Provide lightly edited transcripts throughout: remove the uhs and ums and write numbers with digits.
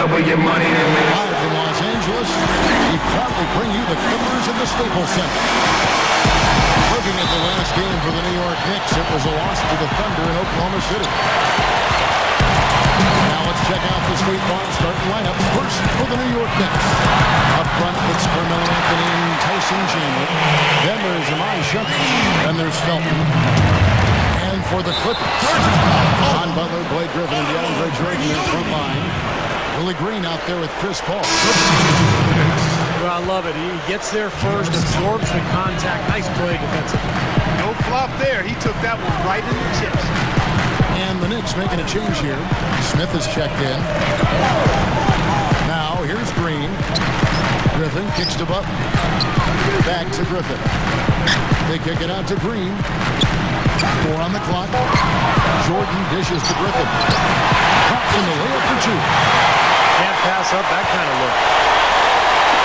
double your money to me. Live from Los Angeles, we proudly bring you the Clippers in the Staples Center. Looking at the last game for the New York Knicks, it was a loss to the Thunder in Oklahoma City. Now let's check out the State Farm starting lineup. First for the New York Knicks. Up front, it's Carmelo Anthony and Tyson Chandler. Then there's Amon Shumpert. Then there's Felton. And for the Clippers, John Butler, Blake Griffin, and DeAndre Jordan in front line. Willie Green out there with Chris Paul. Well, I love it. He gets there first, absorbs the contact. Nice play defensively. No flop there. He took that one right in the chips. And the Knicks making a change here. Smith is checked in. Now here's Green. Griffin kicks to Butler. Back to Griffin. They kick it out to Green. 4 on the clock. Jordan dishes to Griffin. Pops in the layup for 2. Can't pass up that kind of look.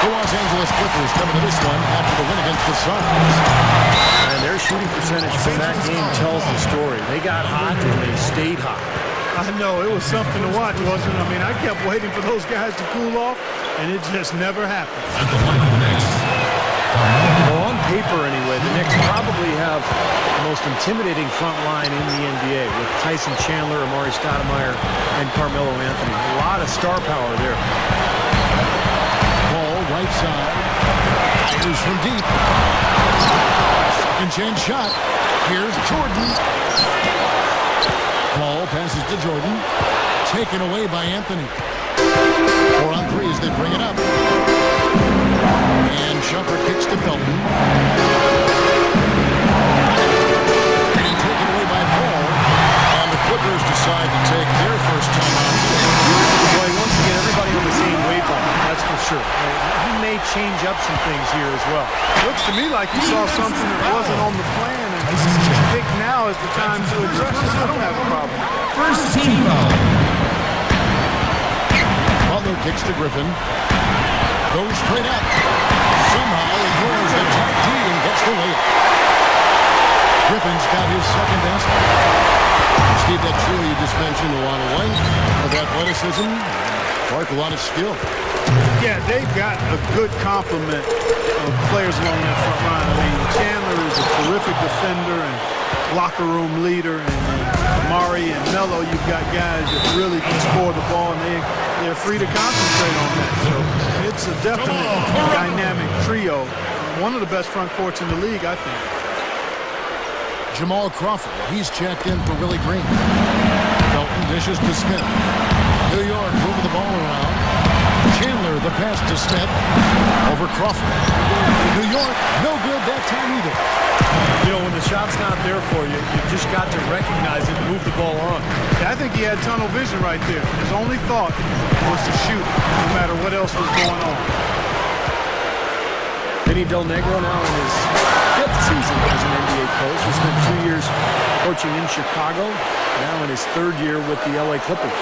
The Los Angeles Clippers coming to this one after the win against the Suns. And their shooting percentage from that game tells the story. They got hot and they stayed hot. I know. It was something to watch, wasn't it? I mean, I kept waiting for those guys to cool off, and it just never happened. Well, on paper anyway, the Knicks probably have the most intimidating front line in the NBA with Tyson Chandler, Amari Stoudemire, and Carmelo Anthony. A lot of star power there. Ball right side. Fires from deep. Second chance shot. Here's Jordan. Ball passes to Jordan. Taken away by Anthony. 4 on 3 as they bring it up. And Shumpert kicks to Felton. And taken away by Paul. And the Clippers decide to take their first time out. Boy, once again, everybody on the same wavelength, that's for sure. He may change up some things here as well. Looks to me like he saw something that wasn't on the plan, and I think now is the time to address it. I don't have a problem. First team foul. Butler kicks to Griffin. Goes straight up. Somehow ignores the tight D and gets the layup. Griffin's got his second basket. Steve, that trio you just mentioned, a lot of length, of athleticism, Clark, a lot of skill. Yeah, they've got a good complement of players along that front line. I mean, Chandler is a terrific defender and locker room leader, and Amari and Melo, you've got guys that really can score the ball, and they're free to concentrate on that. So it's a definite dynamic trio. One of the best front courts in the league, I think. Jamal Crawford, he's checked in for Willie Green. Felton dishes to Smith. New York moving the ball around. Chandler, the pass to Smith. Over Crawford. New York, no good that time either. You know, when the shot's not there for you, you just got to recognize it and move the ball on. Yeah, I think he had tunnel vision right there. His only thought was to shoot, no matter what else was going on. Vinny Del Negro now in his 5th season as an NBA coach. He spent 2 years coaching in Chicago, now in his 3rd year with the LA Clippers.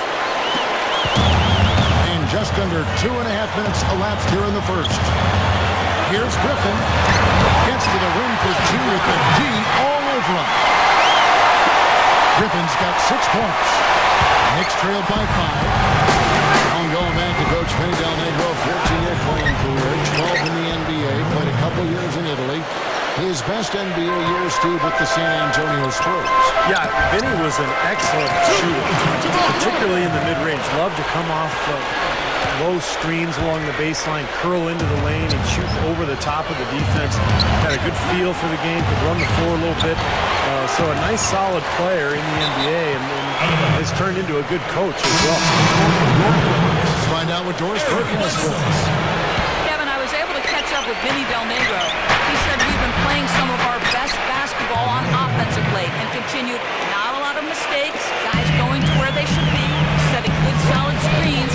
And just under 2.5 minutes elapsed here in the first. Here's Griffin. Gets to the rim for 2 with the D all over him. Griffin's got 6 points. Knicks trailed by 5. I'm going back to Coach Vinny Del Negro, 14-year playing career, 12 in the NBA, played a couple years in Italy. His best NBA year, Steve, with the San Antonio Spurs. Yeah, Vinny was an excellent shooter, particularly in the mid-range. Loved to come off low screens along the baseline, curl into the lane, and shoot over the top of the defense. Had a good feel for the game, could run the floor a little bit. So a nice, solid player in the NBA, and has turned into a good coach as well. Let's find out what Doris Burke has for us. Kevin, I was able to catch up with Vinny Del Negro. He said we've been playing some of our best basketball on offensive late, and continued, not a lot of mistakes, guys going to where they should be, setting good solid screens.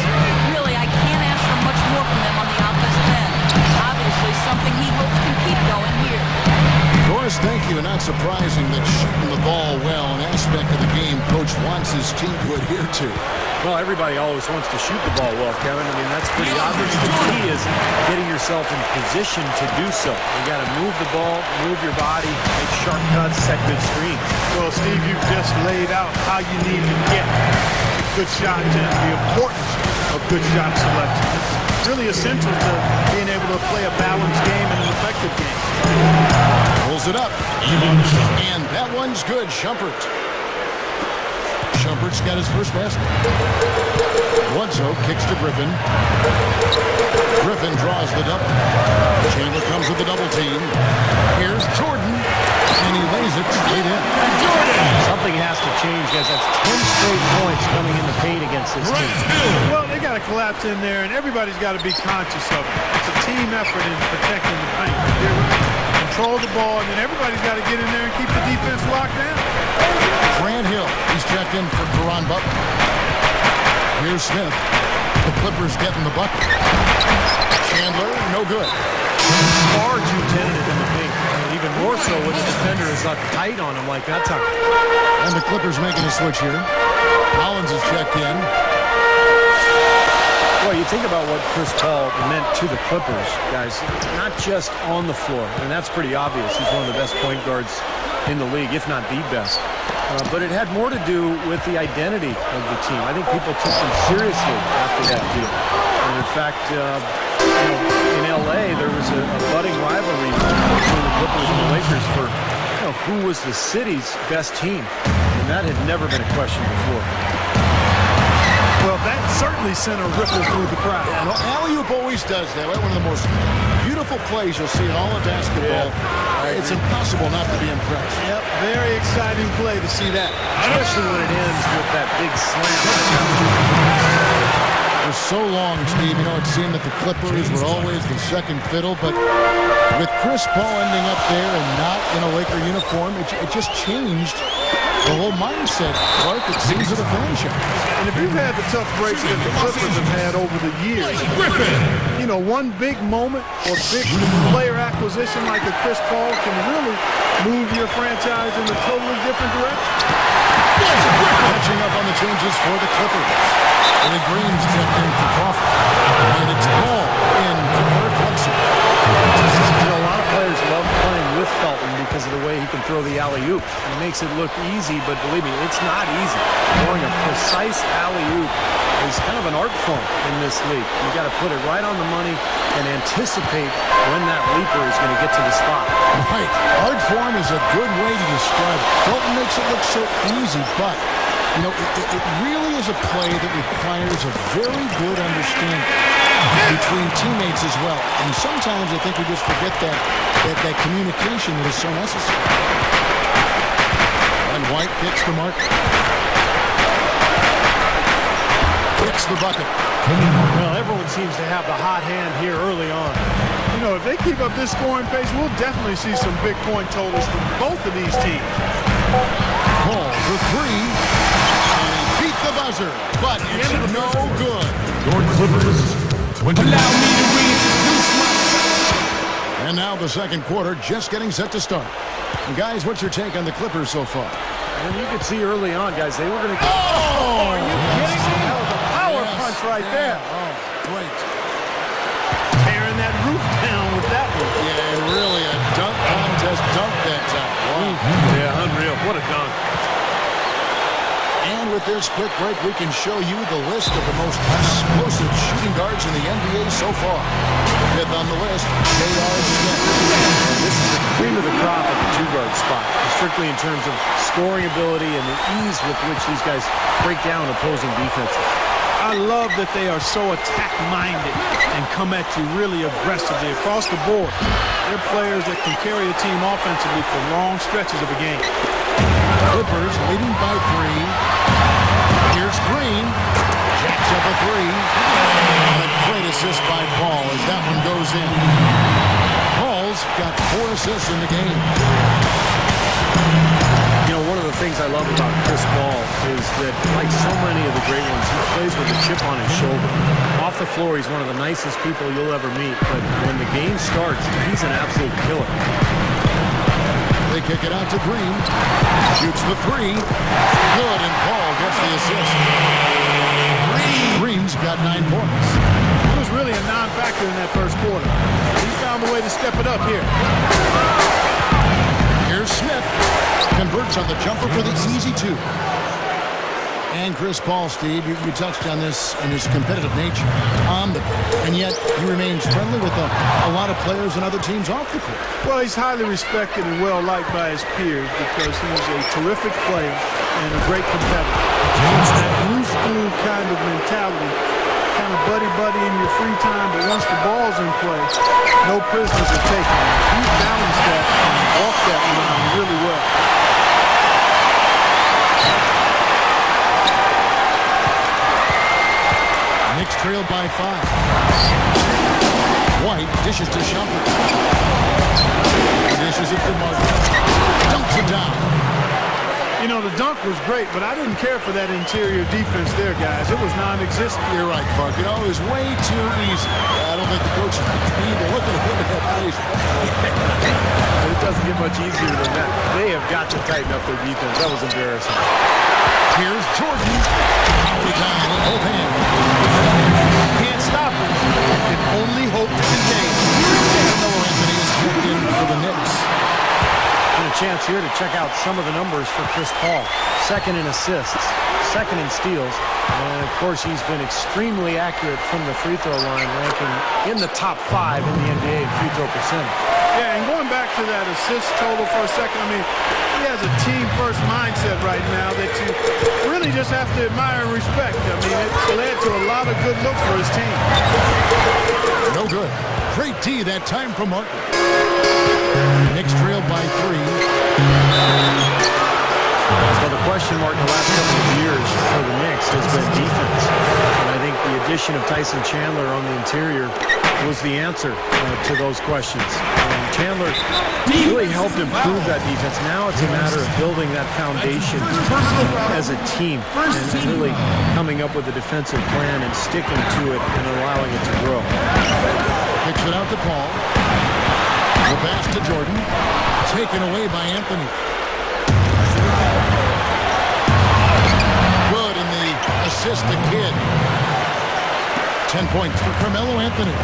Really, I can't ask for much more from them on the offensive end. Obviously, something he hopes can keep going here. Doris, thank you. Not surprising that shooting the ball well, an aspect of the game Coach wants his team to adhere to. Well, everybody always wants to shoot the ball well, Kevin. I mean, that's pretty obvious. The key is getting yourself in position to do so. You got to move the ball, move your body, make sharp cuts, set good screens. Well, Steve, you've just laid out how you need to get a good shot, and the importance of good shot selection. It's really essential to being able to play a balanced game and an effective game. Pulls it up. And that one's good. Shumpert. Shumpert's got his first basket. Bledsoe kicks to Griffin. Griffin draws the double. Chandler comes with the double team. Here's Jordan. And he lays it straight in. Something has to change, guys. That's 10 straight points coming in the paint against this team. Well, they got to collapse in there, and everybody's got to be conscious of it. It's a team effort in protecting the paint. Control the ball, and then everybody's got to get in there and keep the defense locked down. Grant Hill. He's checked in for Karan Butler. Here's Smith. The Clippers getting the bucket. Chandler, no good. Far too tentative in the paint. Even more so when the defender is up tight on him like that time. And the Clippers making a switch here. Collins is checked in. Well, you think about what Chris Paul meant to the Clippers, guys, not just on the floor, and that's pretty obvious. He's one of the best point guards in the league, if not the best. But it had more to do with the identity of the team. I think people took them seriously after that deal. And in fact, in L.A., there was a budding rivalry between the Clippers and the Lakers for who was the city's best team. And that had never been a question before. Well, that certainly sent a ripple through the crowd. Yeah, alley-oop always does that. Right? One of the most beautiful plays you'll see in all of basketball. Yeah. It's impossible not to be impressed. Yep, very exciting play to see that. Especially when it ends with that big slam. For so long, Steve, it seemed that the Clippers were always the second fiddle, but with Chris Paul ending up there and not in a Laker uniform, it just changed the whole mindset, Clark, it seems, of the franchise. And if you've had the tough breaks that the Clippers have had over the years, one big moment or big player acquisition like a Chris Paul can really move your franchise in a totally different direction. Catching up on the changes for the Clippers. And the Greens checked in for Crawford. And it's Paul in for Eric Hudson. A lot of players love playing with Felton because of the way he can throw the alley-oop. It makes it look easy, but believe me, it's not easy. Throwing a precise alley-oop is kind of an art form in this league. You got to put it right on the money and anticipate when that leaper is going to get to the spot. Right. Art form is a good way to describe it. Felton makes it look so easy, but it really is a play that requires a very good understanding between teammates as well. And sometimes I think we just forget that communication that is so necessary. And White kicks to Mark. Kicks the bucket. Well, everyone seems to have the hot hand here early on. If they keep up this scoring pace, we'll definitely see some big point totals from both of these teams. Paul for three. And he beat the buzzer, but it's no good. Your Clippers. Allow me to reintroduce myself. And now the second quarter just getting set to start. And guys, what's your take on the Clippers so far? And you could see early on, guys, they were going to go. Oh! Are you kidding me? That was a power punch right there. Oh, great. Tearing that roof down with that one. Yeah, really a dunk contest dunk that time. Wow. Yeah, unreal. What a dunk. And with this quick break, we can show you the list of the most explosive shooting guards in the NBA so far. Fifth on the list, J.R. Smith. This is the cream of the crop at the two-guard spot, strictly in terms of scoring ability and the ease with which these guys break down opposing defenses. I love that they are so attack-minded and come at you really aggressively across the board. They're players that can carry a team offensively for long stretches of a game. Clippers leading by 3. Here's Green. Jacks up a 3. And a great assist by Paul as that one goes in. Paul's got 4 assists in the game. One of the things I love about Chris Paul is that, like so many of the great ones, he plays with a chip on his shoulder. Off the floor, he's one of the nicest people you'll ever meet, but when the game starts, he's an absolute killer. They kick it out to Green. Shoots the 3. Good, and Paul gets the assist. Green's got 9 points. It was really a non-factor in that first quarter. He found a way to step it up here. Here's Smith. Converts on the jumper for the easy 2. And Chris Paul, Steve, you touched on this and his competitive nature on the court, and yet he remains friendly with a lot of players and other teams off the court. Well, he's highly respected and well-liked by his peers because he's a terrific player and a great competitor. That new school kind of mentality, kind of buddy-buddy in your free time, but once the ball's in play, no prisoners are taken. He balanced that and walked that line really well. Knicks trailed by 5. White dishes to Shumpert. Dishes it to Martin. Dunks it down. You know, the dunk was great, but I didn't care for that interior defense there, guys. It was non-existent. You're right, Clark. You know, it was way too easy. I don't think the coaches need to look at that place. It doesn't get much easier than that. They have got to tighten up their defense. That was embarrassing. Here's Jordan. Down with both hands. Can't stop him. Can only hope to contain him. Carmelo Anthony is checked in for the Knicks. And a chance here to check out some of the numbers for Chris Paul. Second in assists, second in steals, and of course he's been extremely accurate from the free throw line, ranking in the top 5 in the NBA in free throw percentage. Yeah, and going back to that assist total for a second, I mean, he has a team-first mindset right now that you really just have to admire and respect. I mean, it's led to a lot of good looks for his team. No good. Great D that time from Martin. Knicks trailed by 3. Well, the question mark in the last couple of years for the Knicks has been defense. And I think the addition of Tyson Chandler on the interior was the answer to those questions. Chandler really helped improve that defense. Now it's a matter of building that foundation as a team and really coming up with a defensive plan and sticking to it and allowing it to grow. Kicks it out to Paul. The pass to Jordan. Taken away by Anthony. Good in the assist to Kidd. 10 points for Carmelo Anthony.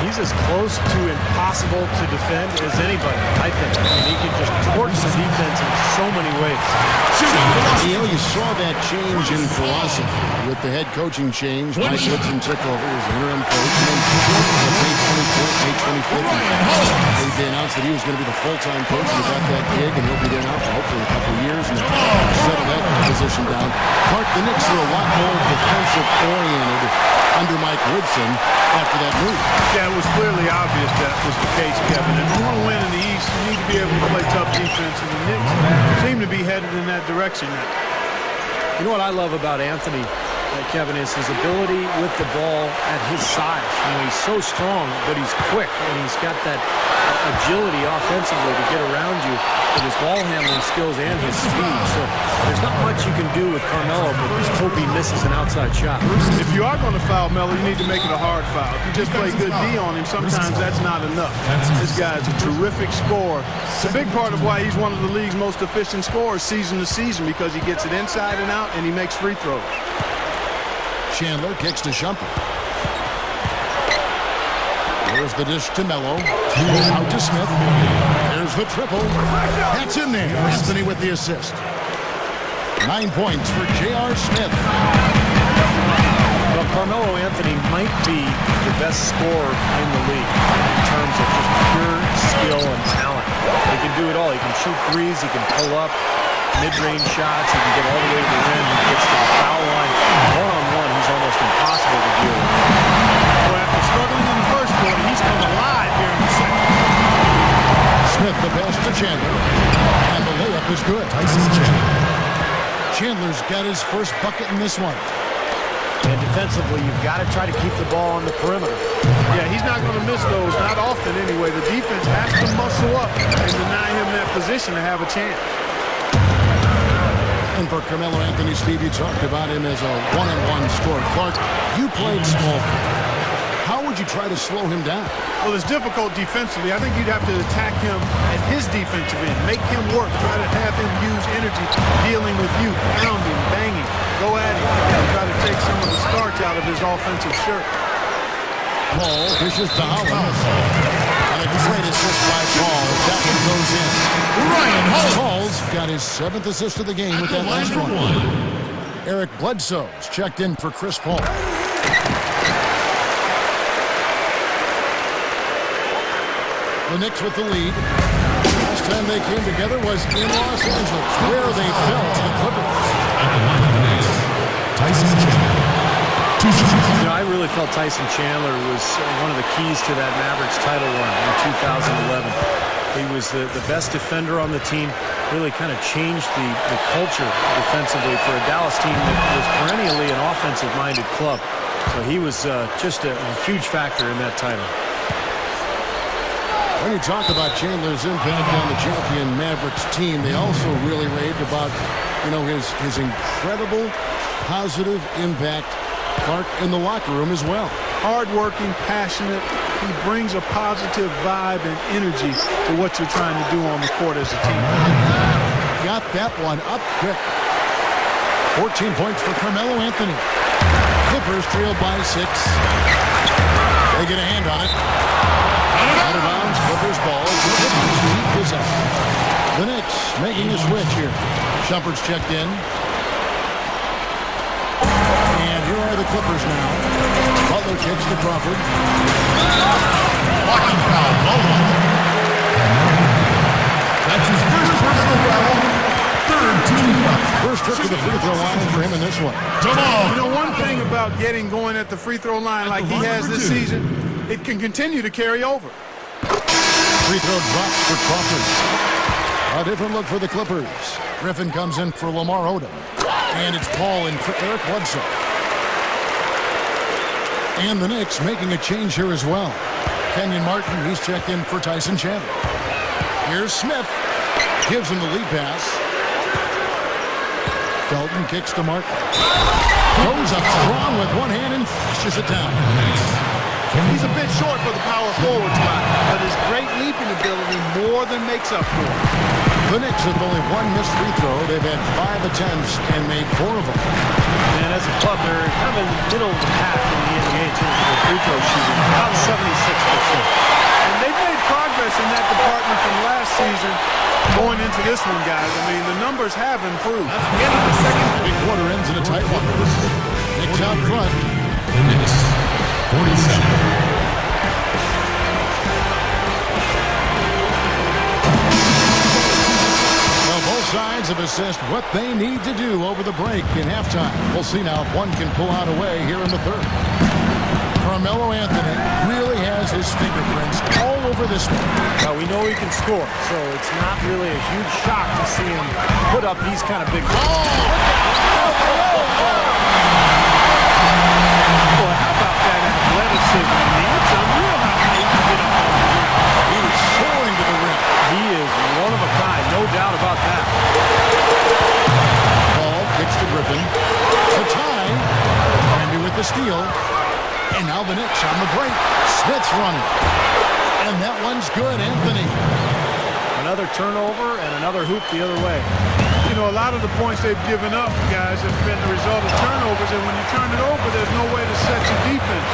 He's as close to impossible to defend as anybody, I think. I mean, he can just torch the defense in so many ways. You know, you saw that change in philosophy with the head coaching change. Mike Woodson took over as interim coach. And then May 24th, May 25th, they announced that he was going to be the full-time coach. He got that gig, and he'll be there now for hopefully a couple of years and settle that position down. Clark, the Knicks are a lot more defensive-oriented under Mike Woodson after that move. Yeah, it was clearly obvious that was the case, Kevin. If you want to win in the East, you need to be able to play tough defense, and the Knicks seem to be headed in that direction now. You know what I love about Anthony, Kevin, is his ability with the ball at his size. You know, he's so strong, but he's quick, and he's got that agility offensively to get around you with his ball handling skills and his speed. So there's not much you can do with Carmelo, but just hope he misses an outside shot. If you are going to foul Melo, you need to make it a hard foul. If you just play good D on him, sometimes that's not enough. This guy's a terrific scorer. It's a big part of why he's one of the league's most efficient scorers season to season, because he gets it inside and out and he makes free throws. Chandler kicks to Shumpert. There's the dish to Melo. Out to Smith. There's the triple. That's in there. Anthony with the assist. 9 points for J.R. Smith. Well, Carmelo Anthony might be the best scorer in the league in terms of just pure skill and talent. He can do it all. He can shoot threes. He can pull up mid-range shots. He can get all the way to the rim. He gets to the foul line. One-on-one, he's almost impossible to deal with. Well, after struggling in the first quarter, he's come alive here in the second. Smith the pass to Chandler. And the layup is good. Chandler's got his first bucket in this one. And defensively, you've got to try to keep the ball on the perimeter. Yeah, he's not going to miss those, not often anyway. The defense has to muscle up and deny him that position to have a chance. And for Carmelo Anthony, Steve, you talked about him as a one-on-one scorer. Clark, you played small. How would you try to slow him down? Well, it's difficult defensively. I think you'd have to attack him at his defensive end. Make him work. Try to have him use energy dealing with you. Pounding, banging. Go at him. Try to take some of the starch out of his offensive shirt. Paul dishes to Holland. And a great assist by Paul. That one goes in. Ryan Paul's got his 7th assist of the game with that last one. Eric Bledsoe's checked in for Chris Paul. The Knicks with the lead. Last time they came together was in Los Angeles, where they fell to the Clippers. At the line of the Knicks, Tyson Chandler. You know, I really felt Tyson Chandler was one of the keys to that Mavericks title run in 2011. He was the best defender on the team, really kind of changed the culture defensively for a Dallas team that was perennially an offensive-minded club. So he was just a huge factor in that title. When you talk about Chandler's impact on the champion Mavericks team, they also really raved about, you know, his incredible positive impact, Clark, in the locker room as well. Hardworking, passionate. He brings a positive vibe and energy to what you're trying to do on the court as a team. Got that one up quick. 14 points for Carmelo Anthony. Clippers trail by 6. They get a hand on it. Out of bounds, Clippers ball. The Clippers keep this up. The Knicks making a switch here. Shumpert's checked in. And here are the Clippers now. Butler kicks to Crawford. Blocking foul, Baldwin. That's his first personal foul. Third team foul. First trip to the free throw line for him in this one. Jamal. You know, one thing about getting going at the free throw line like he has this season, it can continue to carry over. Free throw drops for Crawford. A different look for the Clippers. Griffin comes in for Lamar Odom. And it's Paul in for Eric Bledsoe. And the Knicks making a change here as well. Kenyon Martin, he's checked in for Tyson Chandler. Here's Smith. Gives him the lead pass. Felton kicks to Martin. Goes up strong with one hand and fishes it down. He's a bit short for the power forward spot, but his great leaping ability more than makes up for it. The Knicks have only one missed free throw. They've had 5 attempts and made 4 of them. And as a club, they're kind of in the middle of the pack in the NBA in terms of their free throw shooting, about 76%. And they've made progress in that department from last season going into this one, guys. I mean, the numbers have improved. The end of the second quarter ends in a tight one. Knicks out front. The Knicks, 47. Sides have assessed what they need to do over the break in halftime. We'll see now if one can pull out away here in the third. Carmelo Anthony really has his fingerprints all over this one. Now, we know he can score, so it's not really a huge shock to see him put up these kind of big goals. Boy, how about that athleticism? I mean, it's unreal how high he can get up on the ground. He was soaring to the rim. He is one of a kind, no doubt about that. Ball kicks to Griffin. To tie. Andy with the steal. And now the Knicks on the break. Smith's running. And that one's good, Anthony. Another turnover and another hoop the other way. You know, a lot of the points they've given up, guys, have been the result of turnovers, and when you turn it over, there's no way to set your defense.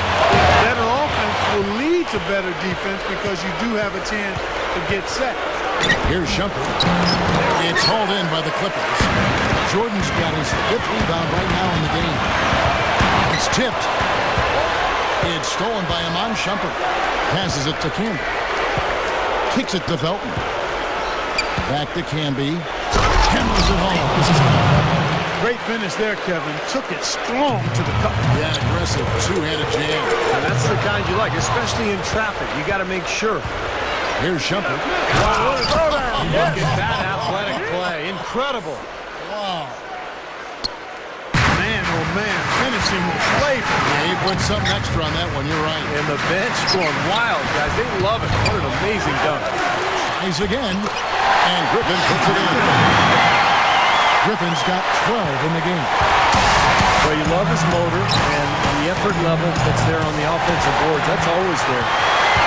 Better offense will lead to better defense because you do have a chance to get set. Here's Shumpert. It's hauled in by the Clippers. Jordan's got his 5th rebound right now in the game. It's tipped. It's stolen by Iman Shumpert. Passes it to Camby. Kicks it to Felton. Back to Camby. Hammers it home. Great finish there, Kevin. Took it strong to the cup. Yeah, aggressive two-handed jam. And that's the kind you like, especially in traffic. You got to make sure. Here's Shumpert. Wow. Look at that athletic play. Incredible. Wow. Man, oh man, finishing with flavor. Yeah, he put something extra on that one. You're right. And the bench going wild, guys. They love it. What an amazing dunk. Tries again. And Griffin puts it in. Griffin's got 12 in the game. Well, you love his motor and the effort level that's there on the offensive boards. That's always there.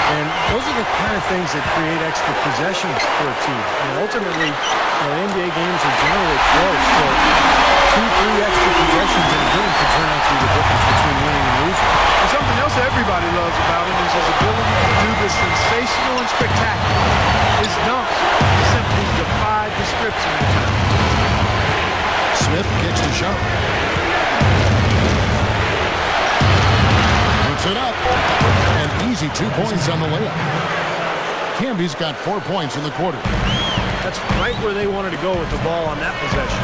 And those are the kind of things that create extra possessions for a team. And ultimately, NBA games are generally close. So 2-3 extra possessions in a game can turn out to be the difference between winning and losing. And something else everybody loves about him is his ability to do the sensational and spectacular. His dunks simply defy description at times. Smith gets to Shumpert. it up. An easy 2 points on the layup. Camby's got 4 points in the quarter. That's right where they wanted to go with the ball on that possession.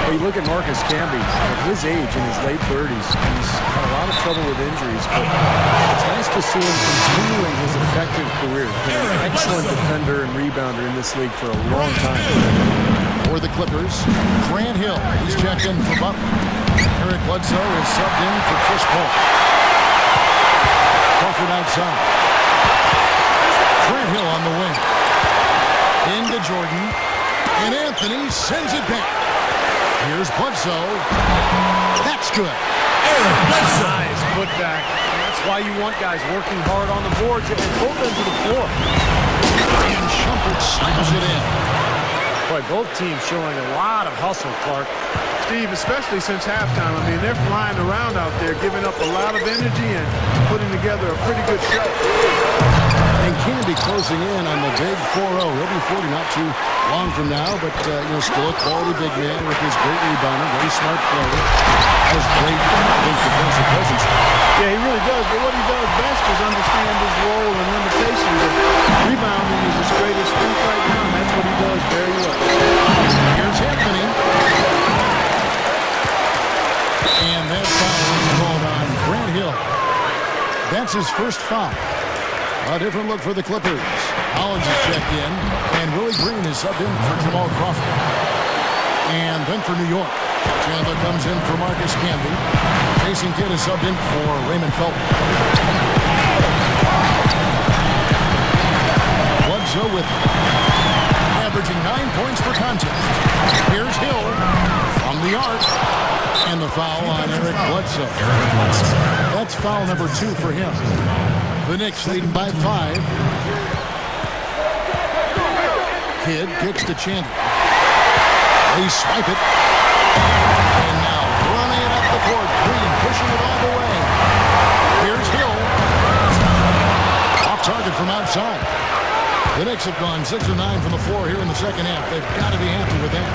Well, you look at Marcus Camby, at his age, in his late 30s, he's had a lot of trouble with injuries, but it's nice to see him continuing his effective career. He's been an excellent defender and rebounder in this league for a long time. For the Clippers, Grant Hill, he's checked in for Butler. Eric Bledsoe is subbed in for Chris Paul. Crawford outside. Grant Hill on the wing. Into Jordan. And Anthony sends it back. Here's Bledsoe. That's good. Nice putback. That's why you want guys working hard on the boards and both ends of the floor. And Shumpert slams it in. Boy, both teams showing a lot of hustle, Clark. Steve, especially since halftime. I mean, they're flying around out there, giving up a lot of energy and putting together a pretty good show. And Camby closing in on the big 4-0. He'll be 40 not too long from now, but still a quality big man with his great rebounder, very smart player. Has great defensive presence. Yeah, he really does. But what he does best is understand his role and limitations. And rebounding is his greatest strength right now, and that's what he does very well. Here's Anthony. And that foul is called on Grant Hill. That's his first foul. A different look for the Clippers. Hollins is checked in, and Willie Green is subbed in for Jamal Crawford. And then for New York, Chandler comes in for Marcus Camby. Jason Kidd is subbed in for Raymond Felton. Bledsoe with averaging 9 points per contest. Here's Hill from the arc. And the foul on Eric Bledsoe. That's foul number 2 for him. The Knicks leading by 5. Kidd kicks to Chandler. They swipe it. And now running it up the court. Green pushing it all the way. Here's Hill. Off target from outside. The Knicks have gone 6 of 9 from the floor here in the second half. They've got to be happy with that.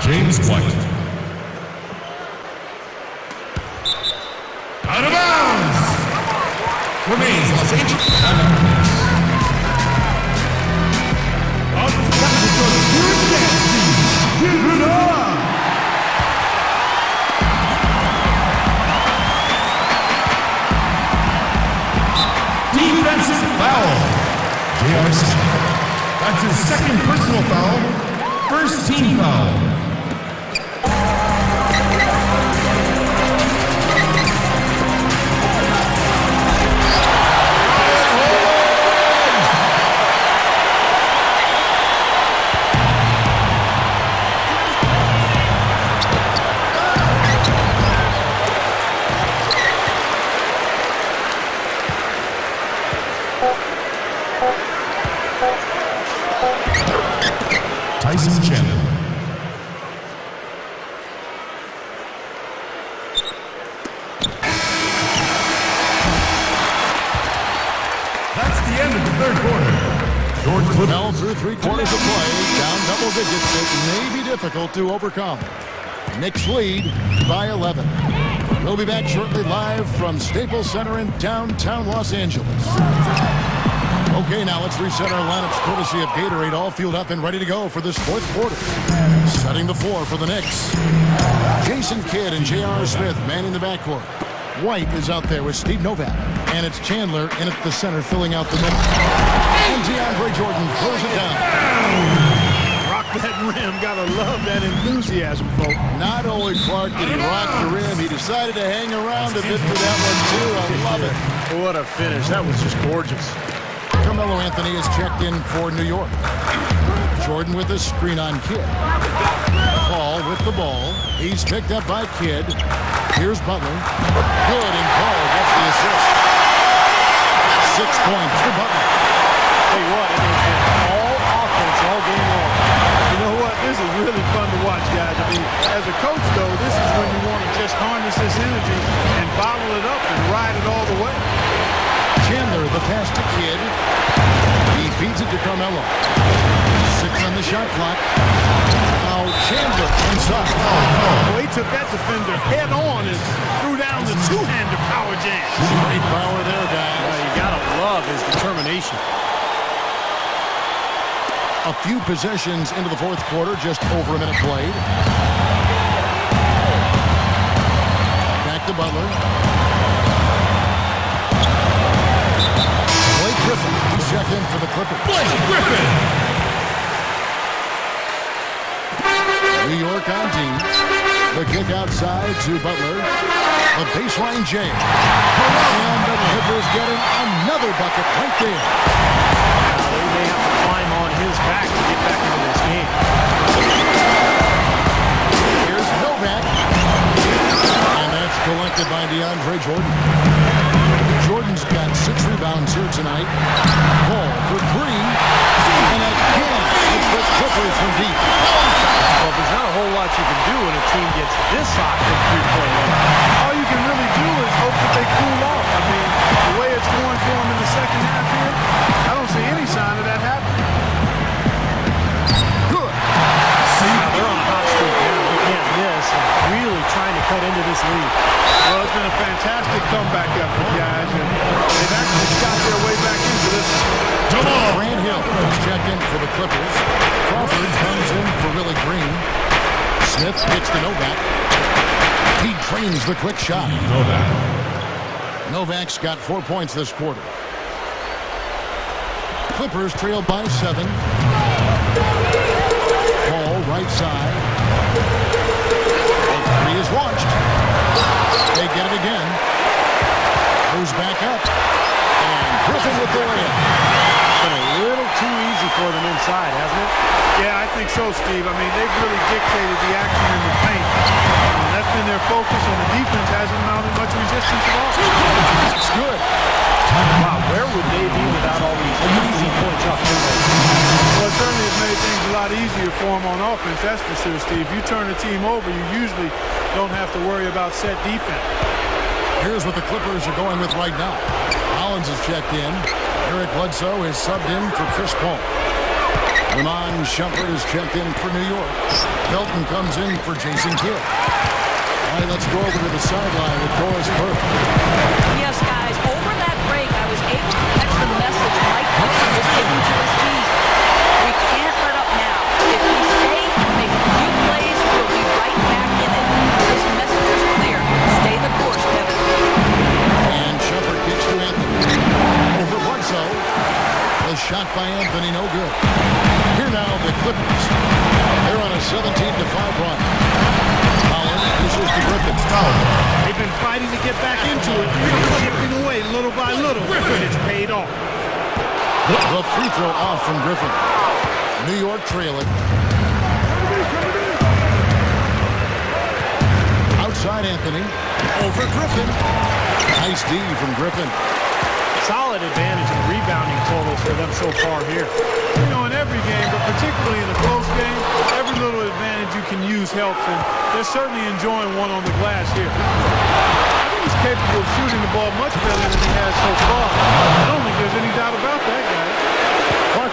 James White. Out of bounds! Remains Los Angeles. On the give it up! Defensive foul. JRC. That's his second personal foul. First team foul. Tyson Chandler. the end of the third quarter. Your Clippers. Well, through 3 quarters of play, down double digits, it may be difficult to overcome. Knicks lead by 11. We'll be back shortly live from Staples Center in downtown Los Angeles. Okay, now let's reset our lineups courtesy of Gatorade, all fueled up and ready to go for this fourth quarter. Setting the floor for the Knicks. Jason Kidd and J.R. Smith manning the backcourt. White is out there with Steve Novak. And it's Chandler in at the center filling out the middle. And DeAndre Jordan throws it down. Rock that rim. Gotta love that enthusiasm, folks. Not only Clark did he rock the rim, he decided to hang around a bit for that one too. I love it. What a finish. That was just gorgeous. Carmelo Anthony is checked in for New York. Jordan with a screen on Kidd. Paul with the ball. He's picked up by Kidd. Here's Butler. Good, and Paul gets the assist. 6 points for Butler. Tell you what, it has been all offense all game long. You know what? This is really fun to watch, guys. I mean, as a coach, though, this is when you want to just harness this energy and bottle it up and ride it all the way. Chandler, the pass to Kidd. He feeds it to Carmelo. 6 on the shot clock. Now Chandler inside. Well, he took that defender head on and threw down the two-hander power jam. Great power there, guys. You gotta love his determination. A few possessions into the fourth quarter, just over a minute played. Back to Butler. Griffin, he's checked in for the Clippers. Griffin. New York on team. The kick outside to Butler. A baseline jam. And the Clippers getting another bucket right there. They may have to climb on his back to get back into this game. Here's Novak. And that's collected by DeAndre Jordan. Jordan's got 6 rebounds here tonight. Ball for 3. And again, it's the Clippers from deep. Well, there's not a whole lot you can do when a team gets this hot from 3-point line. All you can really do is hope that they cool off. I mean, the way it's going for them in the second half here, I don't see any sign of that happening. Good. Now they're on a hot streak now. You can't miss. And really trying to cut into this lead. Well, it's been a fantastic comeback effort, guys, and they've actually got their way back into this. Grant Hill is checked in for the Clippers. Crawford comes in for Willie Green. Smith gets to Novak. He trains the quick shot. Novak's got 4 points this quarter. Clippers trail by 7. Ball right side. The 3 is launched. They get it again. Goes back up. And Griffin with the layup. Been a little too easy for them inside, hasn't it? Yeah, I think so, Steve. I mean, they've really dictated the action in the paint. That's been their focus, and the defense hasn't mounted much resistance at all. That's good. Wow, where would they be without all these easy points off turnovers? Well, it certainly has made things a lot easier for them on offense, that's for sure, Steve. If you turn a team over, you usually don't have to worry about set defense. Here's what the Clippers are going with right now. Collins is checked in. Eric Bledsoe is subbed in for Chris Paul. Iman Shumpert is checked in for New York. Felton comes in for Jason Kidd. All right, let's go over to the sideline with Doris Burke. Yes, guys, over that break, I was able to catch the message Mike Wilson was giving to his team. We can't let up now. If we stay and make a few plays, we'll be right back in it. This message is clear. Stay the course, Kevin. And Shumpert kicks to Anthony. Over Bledsoe. The shot by Anthony, no good. Here now, the Clippers. They're on a 17-5 run. Collins pushes to Griffin. They've been fighting to get back into it, chipping away little by little, and it's paid off. The free throw off from Griffin. New York trailing. Outside Anthony. Over Griffin. Nice D from Griffin. Solid advantage in rebounding totals for them so far here. You know, in every game, but particularly in a close game, every little advantage you can use helps, and they're certainly enjoying one on the glass here. I think he's capable of shooting the ball much better than he has so far. I don't think there's any doubt about that.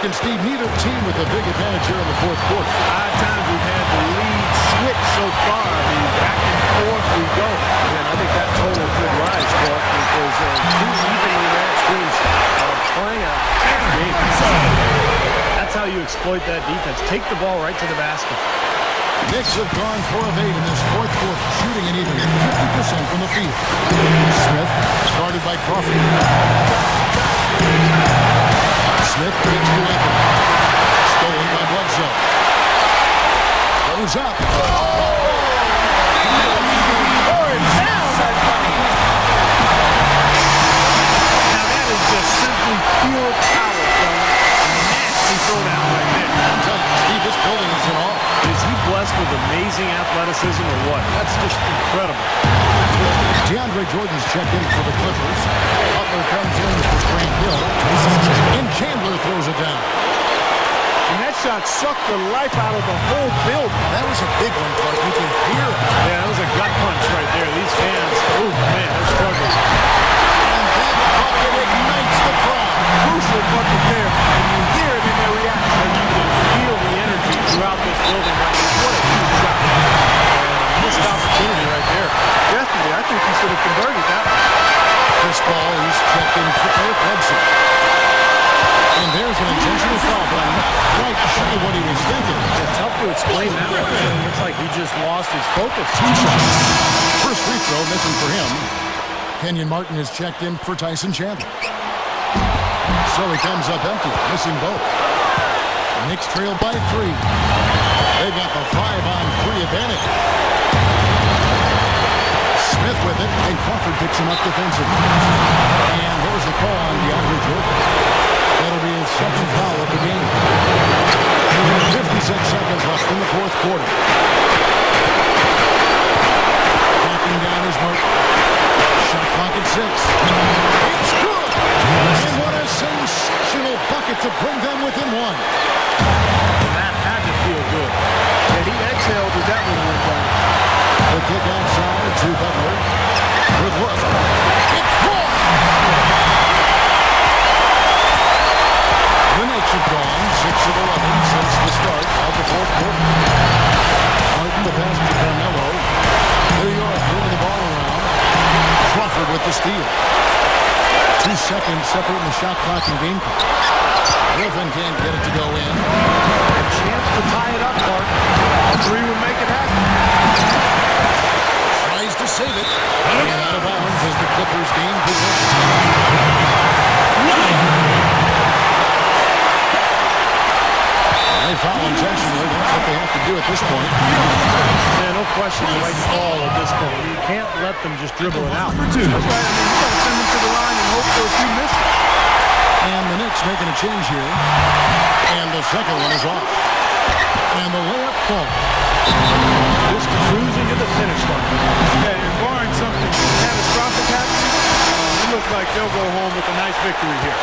Mark and Steve, neither team with a big advantage here in the fourth quarter. 5 times we've had the lead switch so far. I mean, back and forth we go. And I think that total could rise, Clark, because two evenly matched teams are playing a tough game. That's how you exploit that defense. Take the ball right to the basket. Knicks have gone 4 of 8 in this fourth quarter, shooting an even 50% from the field. Smith, started by Crawford. Smith gets to Anthony. Stolen by Bledsoe. Goes up. Now that is just simply pure power, fellas. Nasty throwdown right there. I'm telling you, Steve, this building is in awe. Is he blessed with amazing athleticism or what? That's just incredible. DeAndre Jordan's checked in for the Clippers. Butler comes in for Grant Hill. And Chandler throws it down. And that shot sucked the life out of the whole building. That was a big one, Clark. You can hear it. Yeah, that was a gut punch right there. These fans, oh man, they're struggling. And that bucket ignites the crowd. Crucial bucket there. And you hear it in their reaction. And you can feel the energy throughout this building right now. What a huge shot. And a missed opportunity right there. Definitely. I think he should have converted that one. This ball, he's checked in for Eric Hudson. And there's an intentional foul, but I'm not quite sure what he was thinking. It's tough to explain that one. It looks like he just lost his focus. First free throw missing for him. Kenyon Martin is checked in for Tyson Chandler. So he comes up empty, missing both. Knicks trail by 3. They've got the 5-on-3 advantage. Smith with it, and Crawford picks him up defensively. And there's the call on DeAndre Jordan. That'll be his second foul of the game. 56 seconds left in the fourth quarter. Knocking down his mark. Shot clock at 6. It's good! And what a sensational bucket to bring them within 1. That had to feel good. Yeah, he exhaled with that one went down. The kick outside to Butler. Good look. It's good! The Knicks have gone 6 of 11 since the start of the fourth quarter. Martin, the pass to Carmelo. New York moving the ball around. Crawford with the steal. 2 seconds separating the shot clock and game clock. Griffin can't get it to go in. A chance to tie it up, Clark. A 3 would make it happen. Tries to save it. And out of bounds as the Clippers gain possession. They foul intentionally. That's what they have to do at this point. Yeah, no question the right call at this point. You can't let them just dribble it out. That's right. I mean, you got to send them to the line and hope for a few misses. And the Knicks making a change here. And the second one is off. And the layup falls. Just cruising to the finish line. Yeah, and barring something catastrophic happening, it looks like they'll go home with a nice victory here.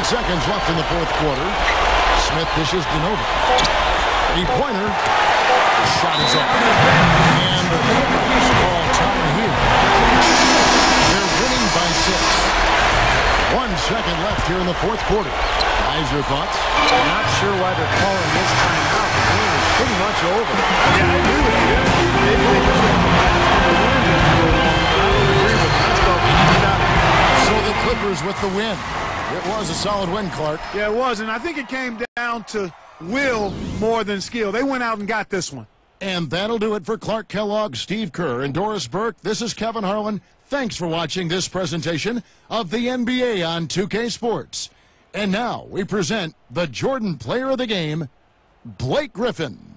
8 seconds left in the fourth quarter. Smith dishes to Nova. 3-pointer. The shot is up. And the Clippers call time here. They're winning by 6. 1 second left here in the fourth quarter. Guys, your thoughts? I'm not sure why they're calling this time out. The game is pretty much over. Yeah, I agree with you. Maybe they just want to win this for long, but I don't agree with that. Let's go. So the Clippers with the win. It was a solid win, Clark. Yeah, it was, and I think it came down to will more than skill. They went out and got this one. And that'll do it for Clark Kellogg, Steve Kerr, and Doris Burke. This is Kevin Harlan. Thanks for watching this presentation of the NBA on 2K Sports. And now we present the Jordan Player of the Game, Blake Griffin.